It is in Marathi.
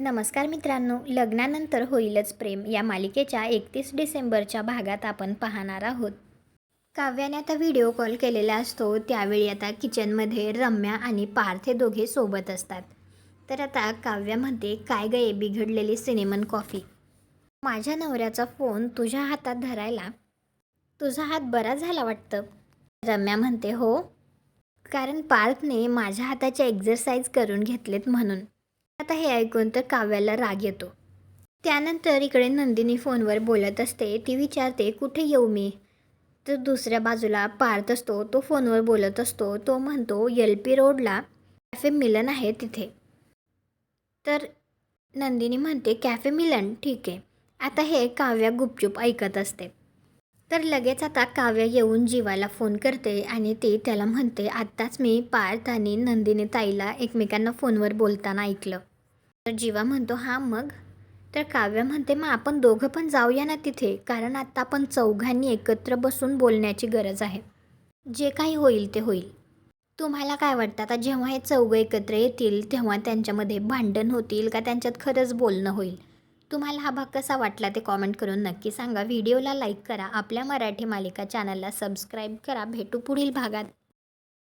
नमस्कार मित्रांनो, लग्नानंतर होईलच प्रेम या मालिकेच्या 31 डिसेंबरच्या भागात आपण पाहणार आहोत. काव्याने आता व्हिडिओ कॉल केलेला असतो. त्यावेळी आता किचनमध्ये रम्या आणि पार्थ हे दोघे सोबत असतात. तर आता काव्या म्हणते, काय गं बिघडलेली सिनेमन कॉफी. माझ्या नवऱ्याचा फोन तुझ्या हातात धरायला तुझा हात बरा झाला वाटतं. रम्या म्हणते, हो, कारण पार्थने माझ्या हाताचे एक्झरसाइज करून घेतलेत म्हणून. आता हे ऐकून तर काव्याला राग येतो. त्यानंतर इकडे नंदिनी फोनवर बोलत असते. ती विचारते, कुठे येऊ मी. तर दुसऱ्या बाजूला पार्थ असतो. तो फोनवर बोलत असतो. तो म्हणतो, LP रोडला कॅफे मिलन आहे तिथे. तर नंदिनी म्हणते, कॅफे मिलन, ठीक आहे. आता हे काव्या गुपचूप ऐकत असते. तर लगेच आता काव्या येऊन जीवाला फोन करते आणि ती त्याला म्हणते, आत्ताच मी पार्थ आणि नंदिनी ताईला एकमेकांना फोनवर बोलताना ऐकलं. तर जीवा म्हणतो, हां मग. तर काव्या म्हणते, मग आपण दोघं पण जाऊया ना तिथे, कारण आत्ता आपण चौघांनी एकत्र बसून बोलण्याची गरज आहे. जे काही होईल ते होईल. तुम्हाला काय वाटतं, आता जेव्हा हे चौघं एकत्र येतील तेव्हा त्यांच्यामध्ये भांडण होतील का त्यांच्यात खरंच बोलणं होईल. तुम्हाला हा भाग कसा वाटला ते कॉमेंट करून नक्की सांगा. व्हिडिओला लाईक करा. आपल्या मराठी मालिका चॅनलला सबस्क्राईब करा. भेटू पुढील भागात.